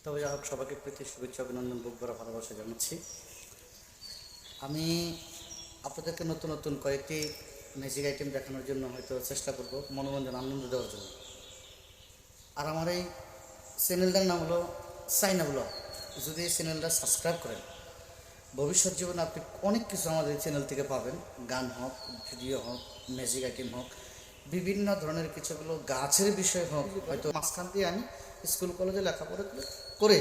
তবে যাই হোক, সবাইকে প্রীতি শুভেচ্ছা অভিনন্দন বুক ভরা ভালোবাসা জানাচ্ছি। আমি আপনাদেরকে নতুন নতুন কয়েকটি ম্যাজিক আইটেম দেখানোর জন্য হয়তো চেষ্টা করব, মনোরঞ্জন আনন্দ দেওয়ার জন্য। আর আমার এই চ্যানেলটার নাম হলো সাইনা ব্লগ। যদি এই চ্যানেলটা সাবস্ক্রাইব করেন, ভবিষ্যৎ জীবনে আপনি অনেক কিছু আমাদের এই চ্যানেল থেকে পাবেন। গান হোক, ভিডিও হোক, ম্যাজিক আইটেম হোক, বিভিন্ন ধরনের কিছুগুলো গাছের বিষয় হোক, হয়তো মাঝখান দিয়ে আমি স্কুল কলেজে লেখাপড়া করে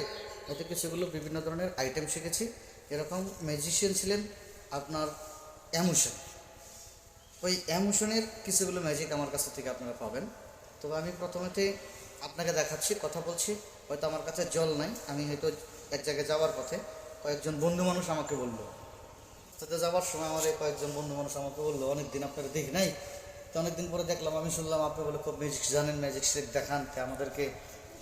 হয়তো কিছুগুলো বিভিন্ন ধরনের আইটেম শিখেছি। এরকম ম্যাজিশিয়ান ছিলেন আপনার অ্যামোশন, ওই অ্যামোশনের কিছুগুলো ম্যাজিক আমার কাছে থেকে আপনারা পাবেন। তবে আমি প্রথমেতে আপনাকে দেখাচ্ছি, কথা বলছি। হয়তো আমার কাছে জল নাই, আমি হয়তো এক জায়গায় যাওয়ার পথে কয়েকজন বন্ধু মানুষ আমাকে বললো, সাথে যাওয়ার সময় আমার এই কয়েকজন বন্ধু মানুষ আমাকে বললো, অনেকদিন আপনাকে দেখি নাই, তো অনেকদিন পরে দেখলাম। আমি শুনলাম আপনি বলে খুব ম্যাজিক জানেন, ম্যাজিক শেখ দেখান, তো আমাদেরকে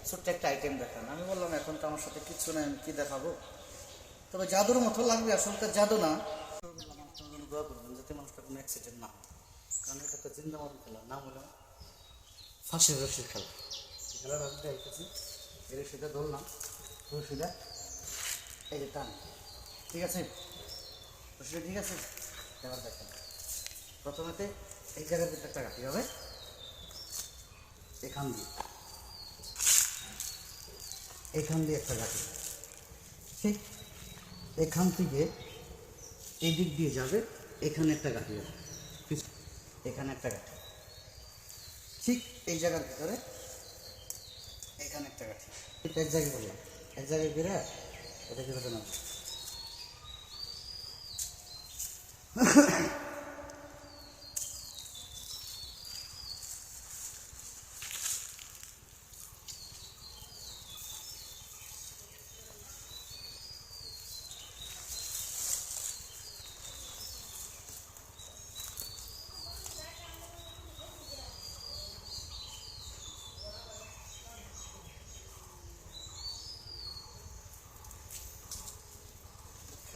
ছোট্ট একটা আইটেম দেখান। আমি বললাম এখন তো আমার সাথে কিচ্ছু নেই, আমি কী দেখাবো। তবে জাদুর মতো লাগবে, আসলে তো জাদু না। মানুষটার জন্য দোয়া করবেন যাতে মানুষটা কোনো অ্যাক্সিডেন্ট না হয়, কারণ এটা একটা জিন্দামাদি খেলা, নাম হলো ফাঁসির রশির খেলা। এই খেলাটা আমি দেখতেছি, এই রশিটা ধরলাম, রশিটা এই যে টান, ঠিক আছে, রশিটা ঠিক আছে। এবার দেখেন, প্রথমেতে এই জায়গার ভিতরে একটা কাটি হবে, এখান দিয়ে একটা কাটি, ঠিক এখান থেকে এই দিক দিয়ে যাবে, এখানে একটা কাটি হবে, এখানে একটা কাটি, ঠিক এই জায়গার ভিতরে এখানে একটা কাঠি, এক জায়গায় করলাম, এক জায়গায় বেড়ে এটা কীভাবে নাম।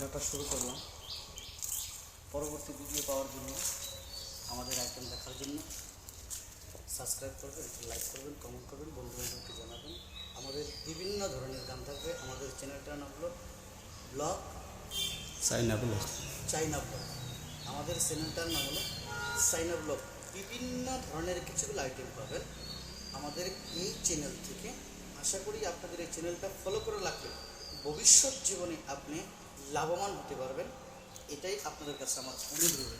খেলাটা শুরু করলাম। পরবর্তী ভিডিও পাওয়ার জন্য, আমাদের আইটেম দেখার জন্য সাবস্ক্রাইব করবেন, লাইক করবেন, কমেন্ট করবেন, বন্ধু বান্ধবকে জানাবেন। আমাদের বিভিন্ন ধরনের গান থাকবে। আমাদের চ্যানেলটার নাম হলো ব্লগ সাইনা ব্লগ। চাইনা ব্লগ। আমাদের চ্যানেলটার নাম হলো সাইনা ব্লগ। বিভিন্ন ধরনের কিছুগুলো আইটেম পাবেন আমাদের এই চ্যানেল থেকে। আশা করি আপনাদের এই চ্যানেলটা ফলো করে রাখলে ভবিষ্যৎ জীবনে আপনি লাভবান হতে পারবেন। এটাই আপনাদের কাছে আমার অনুরোধ।